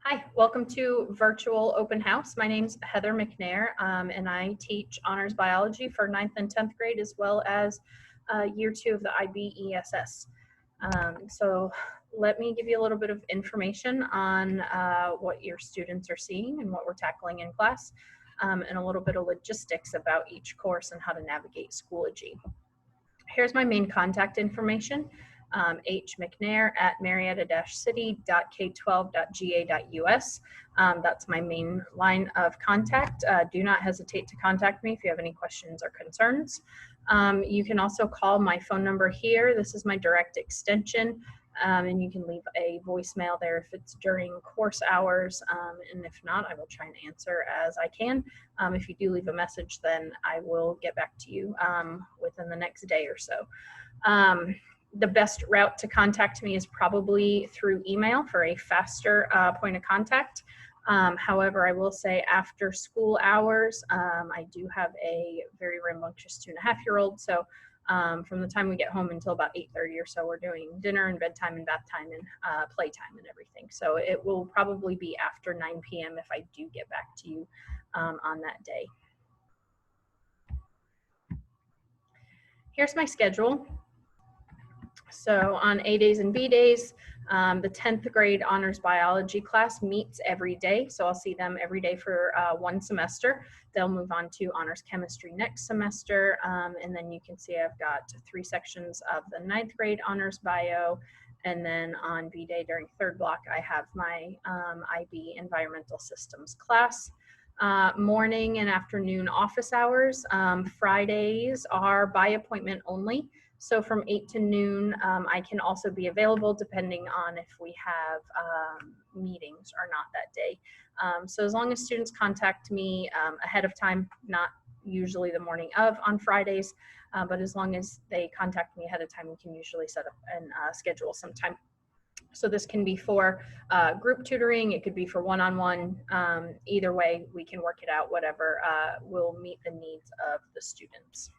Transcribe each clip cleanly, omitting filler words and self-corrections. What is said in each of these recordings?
Hi, welcome to Virtual Open House. My name's Heather Mcnair, and I teach honors biology for 9th and 10th grade, as well as year 2 of the IBESS. So let me give you a little bit of information on what your students are seeing and what we're tackling in class, and a little bit of logistics about each course and how to navigate Schoology. Here's my main contact information. H. Mcnair at marietta-city.k12.ga.us. That's my main line of contact. Do not hesitate to contact me if you have any questions or concerns. You can also call my phone number here. This is my direct extension, and you can leave a voicemail there if it's during course hours, and if not, I will try and answer as I can. If you do leave a message, then I will get back to you within the next day or so. The best route to contact me is probably through email for a faster point of contact. However, I will say after school hours, I do have a very rambunctious 2.5-year-old. So from the time we get home until about 8:30 or so, we're doing dinner and bedtime and bath time and playtime and everything. So it will probably be after 9 p.m. if I do get back to you on that day. Here's my schedule. So on A days and B days, the 10th grade honors biology class meets every day. So I'll see them every day for one semester. They'll move on to honors chemistry next semester. And then you can see I've got 3 sections of the 9th grade honors bio. And then on B day during 3rd block, I have my IB environmental systems class. Morning and afternoon office hours. Fridays are by appointment only. So from 8 to noon, I can also be available depending on if we have meetings or not that day. So as long as students contact me ahead of time, not usually the morning of on Fridays, but as long as they contact me ahead of time, we can usually set up and schedule some time. So this can be for group tutoring, it could be for one-on-one. Either way, we can work it out, whatever will meet the needs of the students.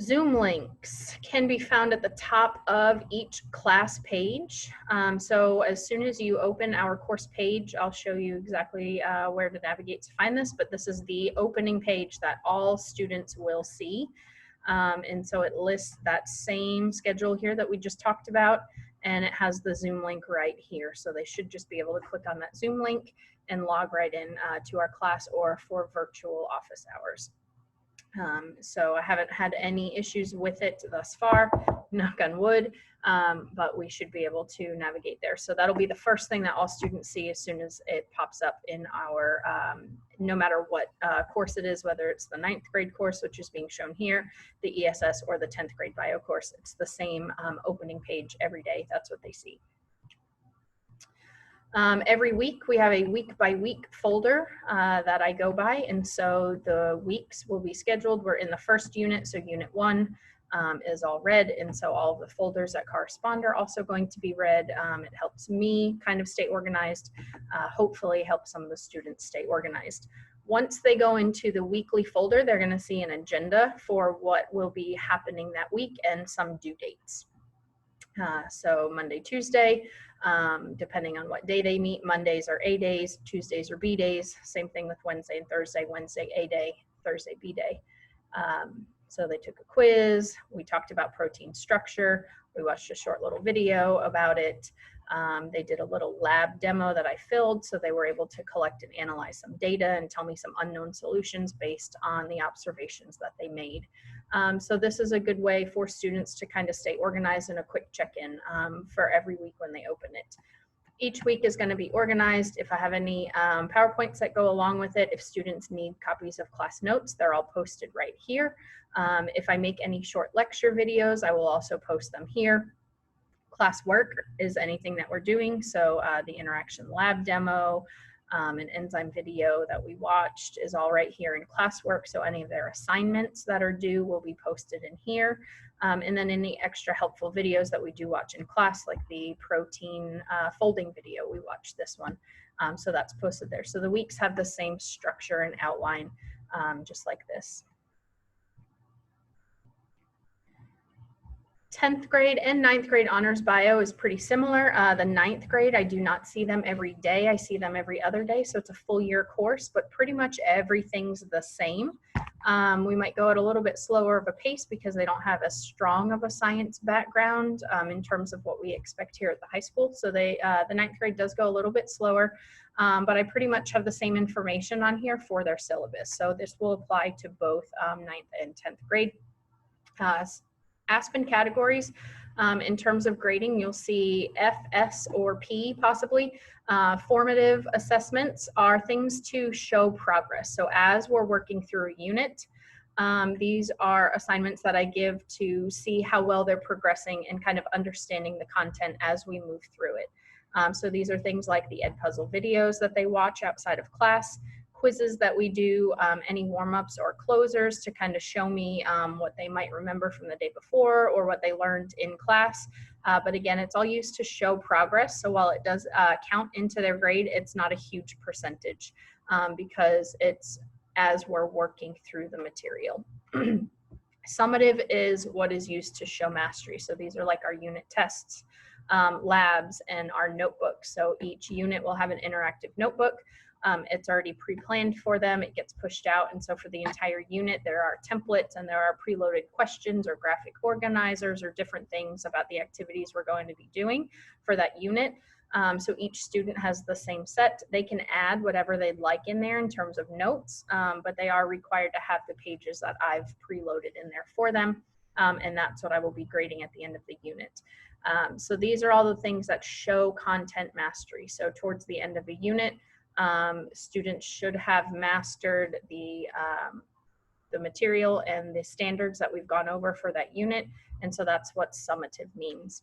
Zoom links can be found at the top of each class page. So as soon as you open our course page, I'll show you exactly where to navigate to find this, but this is the opening page that all students will see. And so it lists that same schedule here that we just talked about, and it has the Zoom link right here. So they should just be able to click on that Zoom link and log right in to our class or for virtual office hours. So I haven't had any issues with it thus far, knock on wood, but we should be able to navigate there. So that'll be the first thing that all students see as soon as it pops up in our, no matter what course it is, whether it's the 9th grade course, which is being shown here, the ESS, or the 10th grade bio course. It's the same opening page every day. That's what they see. Every week we have a week by week folder that I go by, and so the weeks will be scheduled. We're in the first unit, so unit 1 is all red, and so all of the folders that correspond are also going to be red. It helps me kind of stay organized, hopefully help some of the students stay organized. Once they go into the weekly folder, they're going to see an agenda for what will be happening that week and some due dates. So Monday, Tuesday, depending on what day they meet. Mondays are A days, Tuesdays are B days. Same thing with Wednesday and Thursday. Wednesday A day, Thursday B day. So they took a quiz. We talked about protein structure. We watched a short little video about it. They did a little lab demo that I filled, so they were able to collect and analyze some data and tell me some unknown solutions based on the observations that they made. So this is a good way for students to kind of stay organized and a quick check-in for every week when they open it. Each week is going to be organized. If I have any PowerPoints that go along with it, if students need copies of class notes, they're all posted right here. If I make any short lecture videos, I will also post them here. Classwork is anything that we're doing. So the interaction lab demo, an enzyme video that we watched is all right here in classwork. So any of their assignments that are due will be posted in here. And then any extra helpful videos that we do watch in class, like the protein folding video, we watched this one. So that's posted there. So the weeks have the same structure and outline, just like this. 10th grade and 9th grade honors bio is pretty similar. The 9th grade, I do not see them every day. I see them every other day. So it's a full year course, but pretty much everything's the same. We might go at a little bit slower of a pace because they don't have as strong of a science background in terms of what we expect here at the high school. So the 9th grade does go a little bit slower, but I pretty much have the same information on here for their syllabus. So this will apply to both 9th and 10th grade. Aspen categories, in terms of grading, you'll see F, S, or P possibly. Formative assessments are things to show progress. So as we're working through a unit, these are assignments that I give to see how well they're progressing and kind of understanding the content as we move through it. So these are things like the Edpuzzle videos that they watch outside of class, quizzes that we do, any warm-ups or closers to kind of show me what they might remember from the day before or what they learned in class. But again, it's all used to show progress. So while it does count into their grade, it's not a huge percentage because it's as we're working through the material. Summative is what is used to show mastery. So these are like our unit tests, labs, and our notebooks. So each unit will have an interactive notebook. It's already pre-planned for them. It gets pushed out. And so for the entire unit, there are templates and there are preloaded questions or graphic organizers or different things about the activities we're going to be doing for that unit. So each student has the same set. They can add whatever they'd like in there in terms of notes, but they are required to have the pages that I've preloaded in there for them. And that's what I will be grading at the end of the unit. So these are all the things that show content mastery. So towards the end of a unit, students should have mastered the material and the standards that we've gone over for that unit. And so that's what summative means.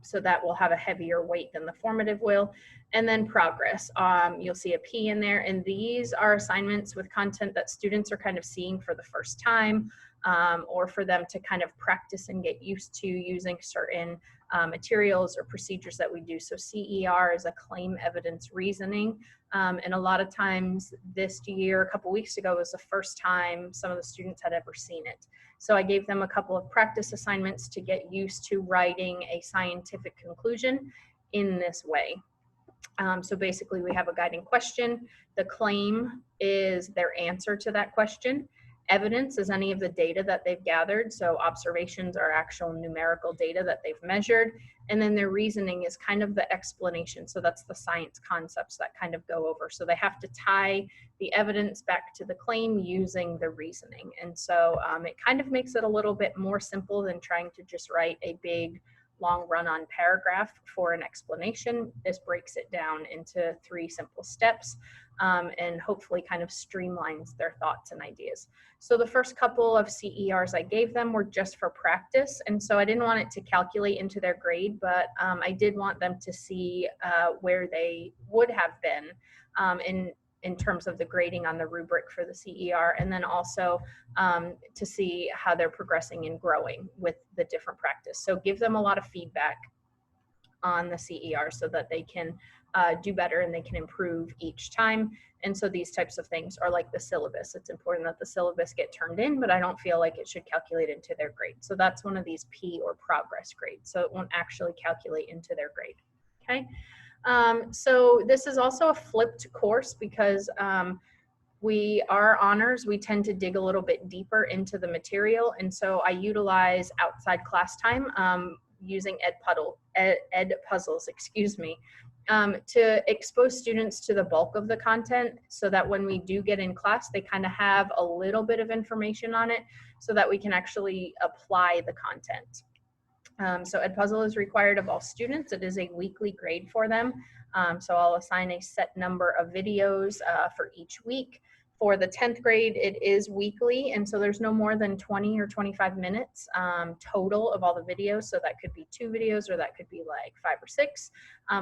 So that will have a heavier weight than the formative will. And then progress, you'll see a P in there. And these are assignments with content that students are kind of seeing for the first time, or for them to kind of practice and get used to using certain materials or procedures that we do. So CER is a claim evidence reasoning. And a lot of times this year, a couple weeks ago, was the first time some of the students had ever seen it. So I gave them a couple of practice assignments to get used to writing a scientific conclusion in this way. So basically we have a guiding question. The claim is their answer to that question. Evidence is any of the data that they've gathered. So observations are actual numerical data that they've measured. And then their reasoning is kind of the explanation. So that's the science concepts that kind of go over. So they have to tie the evidence back to the claim using the reasoning. And so it kind of makes it a little bit more simple than trying to just write a big long run-on paragraph for an explanation. This breaks it down into 3 simple steps and hopefully kind of streamlines their thoughts and ideas. So the first couple of CERs I gave them were just for practice, and so I didn't want it to calculate into their grade, but I did want them to see where they would have been in terms of the grading on the rubric for the CER, and then also to see how they're progressing and growing with the different practice. So give them a lot of feedback on the CER so that they can do better and they can improve each time. And so these types of things are like the syllabus. It's important that the syllabus get turned in, but I don't feel like it should calculate into their grade. So that's one of these P or progress grades. So it won't actually calculate into their grade, okay? So this is also a flipped course because we are honors, we tend to dig a little bit deeper into the material. And so I utilize outside class time using Edpuzzles, excuse me, to expose students to the bulk of the content so that when we do get in class, they kind of have a little bit of information on it so that we can actually apply the content. So Edpuzzle is required of all students. It is a weekly grade for them. So I'll assign a set number of videos for each week. For the 10th grade, it is weekly, and so there's no more than 20 or 25 minutes total of all the videos. So that could be 2 videos or that could be like 5 or 6,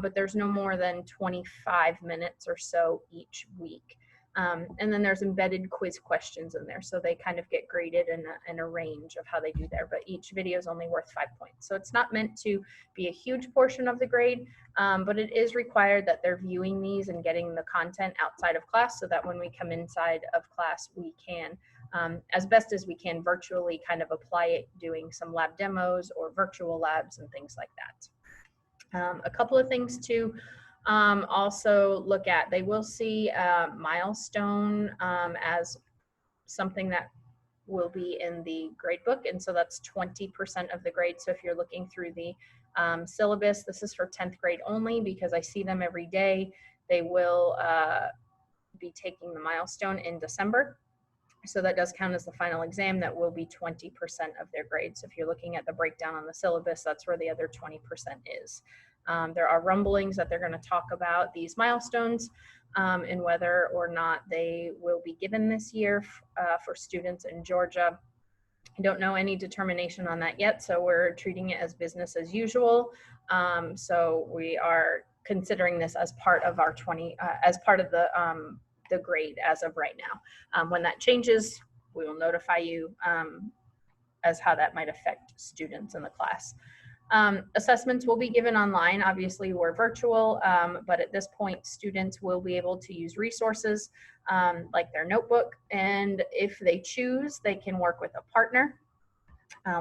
but there's no more than 25 minutes or so each week. And then there's embedded quiz questions in there. So they kind of get graded in a range of how they do there, but each video is only worth 5 points. So it's not meant to be a huge portion of the grade, but it is required that they're viewing these and getting the content outside of class so that when we come inside of class, we can as best as we can virtually kind of apply it, doing some lab demos or virtual labs and things like that. A couple of things to also look at. They will see milestone as something that will be in the grade book, and so that's 20% of the grade. So if you're looking through the syllabus, this is for 10th grade only because I see them every day. They will be taking the milestone in December. So that does count as the final exam. That will be 20% of their grade. So if you're looking at the breakdown on the syllabus, that's where the other 20% is. There are rumblings that they're going to talk about these milestones and whether or not they will be given this year for students in Georgia. I don't know any determination on that yet, so we're treating it as business as usual. So we are considering this as part of our as part of the grade as of right now. When that changes, we will notify you as how that might affect students in the class. Assessments will be given online. Obviously, we're virtual, but at this point, students will be able to use resources like their notebook, and if they choose, they can work with a partner.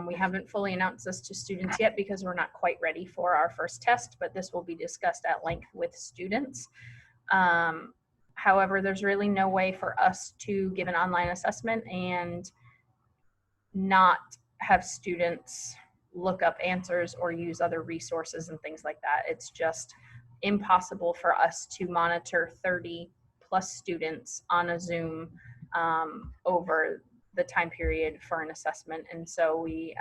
We haven't fully announced this to students yet because we're not quite ready for our first test, but this will be discussed at length with students. However, there's really no way for us to give an online assessment and not have students look up answers or use other resources and things like that. It's just impossible for us to monitor 30 plus students on a Zoom over the time period for an assessment. And so we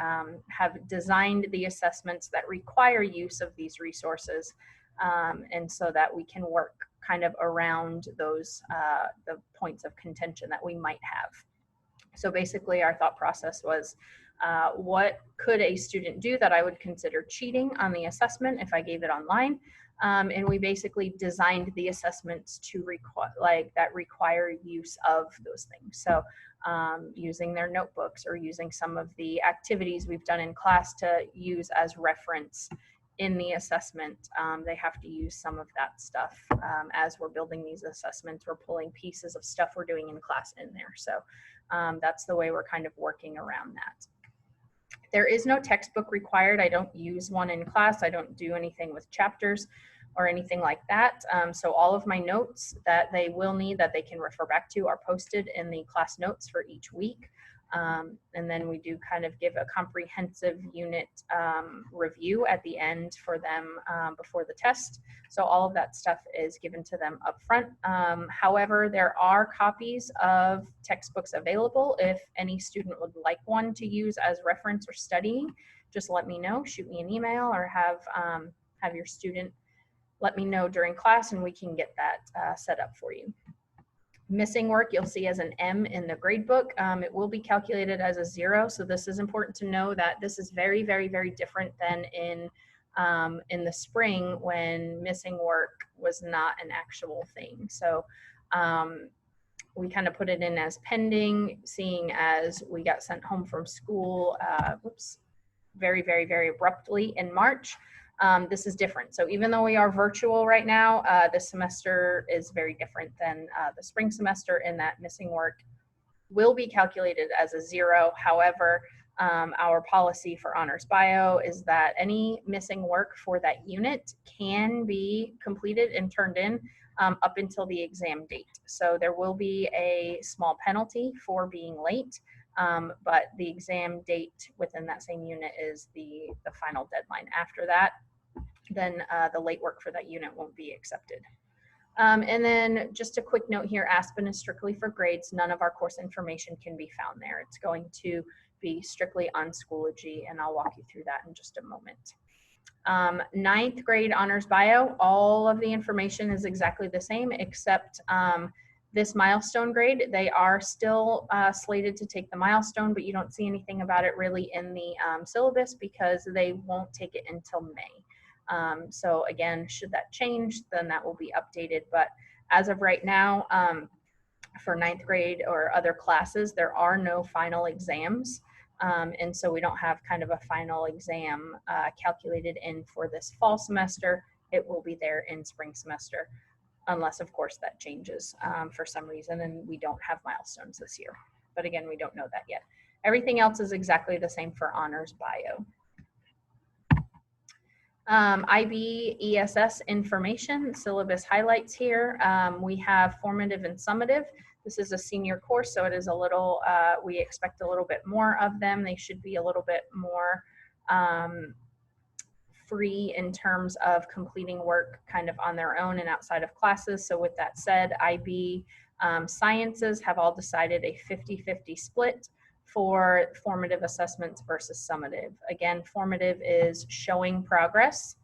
have designed the assessments that require use of these resources, and so that we can work kind of around those the points of contention that we might have. So basically our thought process was, what could a student do that I would consider cheating on the assessment if I gave it online? And we basically designed the assessments to require use of those things. So using their notebooks or using some of the activities we've done in class to use as reference in the assessment. They have to use some of that stuff as we're building these assessments. We're pulling pieces of stuff we're doing in class in there. So that's the way we're kind of working around that. There is no textbook required. I don't use one in class. I don't do anything with chapters or anything like that. So all of my notes that they will need that they can refer back to are posted in the class notes for each week. And then we do kind of give a comprehensive unit review at the end for them before the test. So all of that stuff is given to them up front. However, there are copies of textbooks available. If any student would like one to use as reference or studying, just let me know, shoot me an email, or have your student let me know during class and we can get that set up for you. Missing work you'll see as an M in the grade book. It will be calculated as a 0. So this is important to know that this is very, very, very different than in the spring when missing work was not an actual thing. So we kind of put it in as pending, seeing as we got sent home from school, very, very, very abruptly in March. This is different. So even though we are virtual right now, this semester is very different than the spring semester in that missing work will be calculated as a 0. However, our policy for honors bio is that any missing work for that unit can be completed and turned in up until the exam date. So there will be a small penalty for being late. But the exam date within that same unit is the final deadline. After that, then the late work for that unit won't be accepted. And then just a quick note here, Aspen is strictly for grades. None of our course information can be found there. It's going to be strictly on Schoology, and I'll walk you through that in just a moment. 9th grade honors bio, all of the information is exactly the same except this milestone grade. They are still slated to take the milestone, but you don't see anything about it really in the syllabus because they won't take it until May. So again, should that change, then that will be updated. But as of right now, for 9th grade or other classes, there are no final exams. And so we don't have kind of a final exam calculated in for this fall semester. It will be there in spring semester, unless of course that changes for some reason and we don't have milestones this year. but again, we don't know that yet. Everything else is exactly the same for honors bio. IB ESS information, syllabus highlights here. We have formative and summative. This is a senior course, so it is a little, we expect a little bit more of them. They should be a little bit more free in terms of completing work kind of on their own and outside of classes. So with that said, IB sciences have all decided a 50-50 split for formative assessments versus summative. Again, formative is showing progress,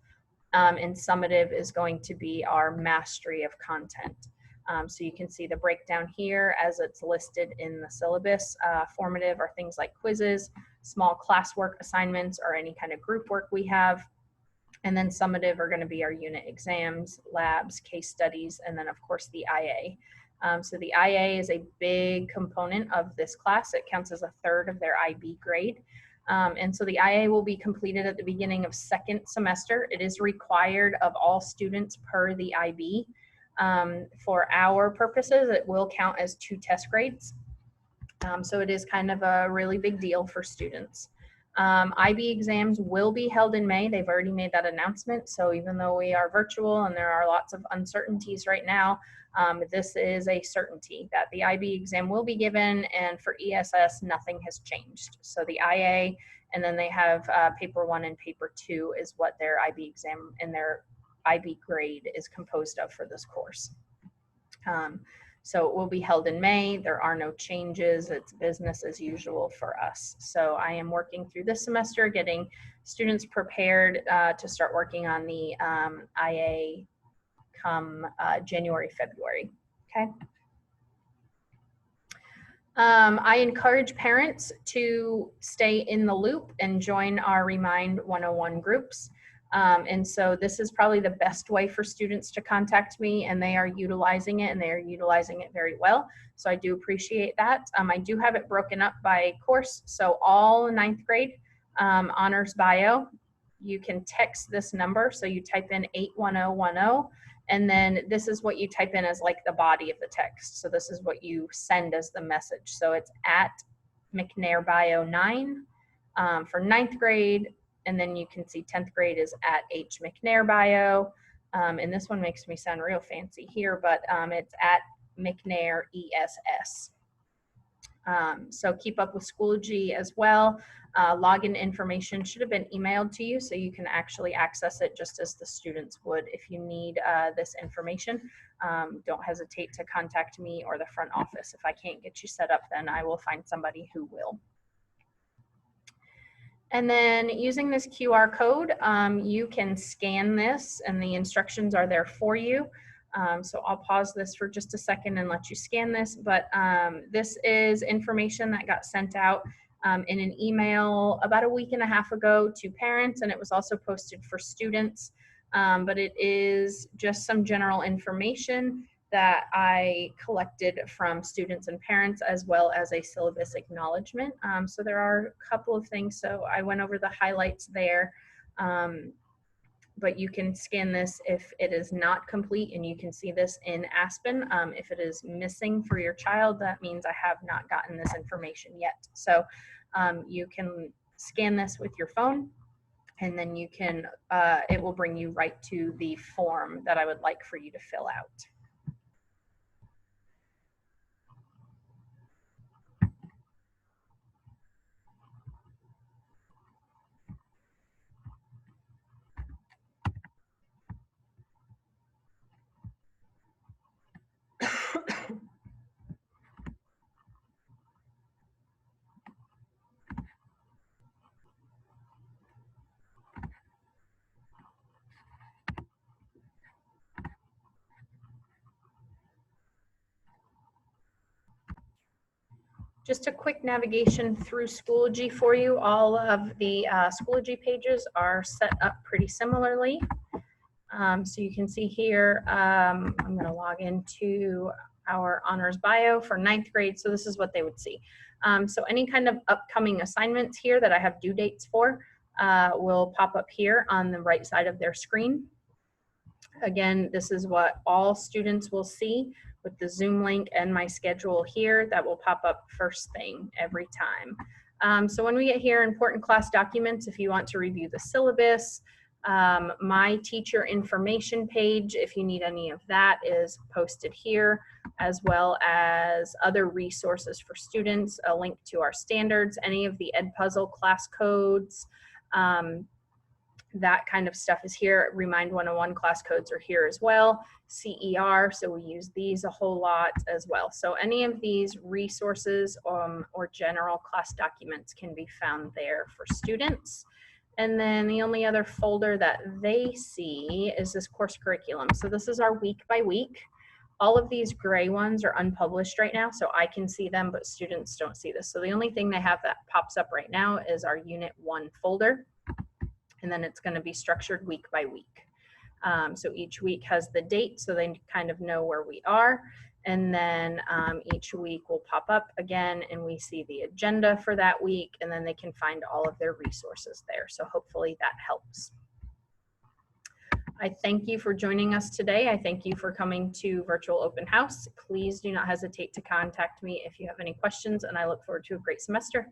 and summative is going to be our mastery of content. So you can see the breakdown here as it's listed in the syllabus. Formative are things like quizzes, small classwork assignments, or any kind of group work we have. And then summative are going to be our unit exams, labs, case studies, and then of course the IA. So the IA is a big component of this class. It counts as a third of their IB grade. And so the IA will be completed at the beginning of second semester. It is required of all students per the IB. For our purposes, it will count as 2 test grades. So it is kind of a really big deal for students. IB exams will be held in May. They've already made that announcement. So even though we are virtual and there are lots of uncertainties right now, this is a certainty that the IB exam will be given, and for ESS, nothing has changed. So the IA, and then they have paper 1 and paper 2 is what their IB exam and their IB grade is composed of for this course. So it will be held in May. There are no changes. It's business as usual for us. So I am working through this semester, getting students prepared to start working on the IA come January, February, okay? I encourage parents to stay in the loop and join our Remind 101 groups. And so this is probably the best way for students to contact me, and they are utilizing it, and they are utilizing it very well. So I do appreciate that. I do have it broken up by course. So all 9th grade honors bio, you can text this number. So you type in 81010, and then this is what you type in as like the body of the text. So this is what you send as the message. So it's at Mcnair bio 9 for 9th grade. And then you can see 10th grade is at H Mcnair bio. And this one makes me sound real fancy here, but it's at Mcnair ESS. So keep up with Schoology as well. Login information should have been emailed to you, so you can actually access it just as the students would. If you need this information, don't hesitate to contact me or the front office. If I can't get you set up, then I will find somebody who will. And then using this QR code, you can scan this, and the instructions are there for you. So I'll pause this for just a second and let you scan this. But this is information that got sent out in an email about a week and a half ago to parents, and it was also posted for students. But it is just some general information that I collected from students and parents, as well as a syllabus acknowledgement. So there are a couple of things. So I went over the highlights there, but you can scan this if it is not complete, and you can see this in Aspen. If it is missing for your child, that means I have not gotten this information yet. So you can scan this with your phone, and then you can, it will bring you right to the form that I would like for you to fill out. Just a quick navigation through Schoology for you. All of the Schoology pages are set up pretty similarly. So you can see here, I'm going to log into our honors bio for 9th grade. So this is what they would see. So any kind of upcoming assignments here that I have due dates for will pop up here on the right side of their screen. Again, this is what all students will see with the Zoom link and my schedule here that will pop up first thing every time. So when we get here, important class documents, if you want to review the syllabus, my teacher information page, if you need any of that, is posted here, as well as other resources for students, a link to our standards, any of the Edpuzzle class codes, that kind of stuff is here. Remind 101 class codes are here as well. CER, so we use these a whole lot as well. So any of these resources or general class documents can be found there for students. And then the only other folder that they see is this course curriculum. So this is our week by week. All of these gray ones are unpublished right now, so I can see them, but students don't see this. So the only thing they have that pops up right now is our Unit 1 folder. And then it's going to be structured week by week. So each week has the date, so they kind of know where we are. And then each week will pop up again, and we see the agenda for that week, and then they can find all of their resources there. So hopefully that helps. I thank you for joining us today. I thank you for coming to Virtual Open House. Please do not hesitate to contact me if you have any questions, and I look forward to a great semester.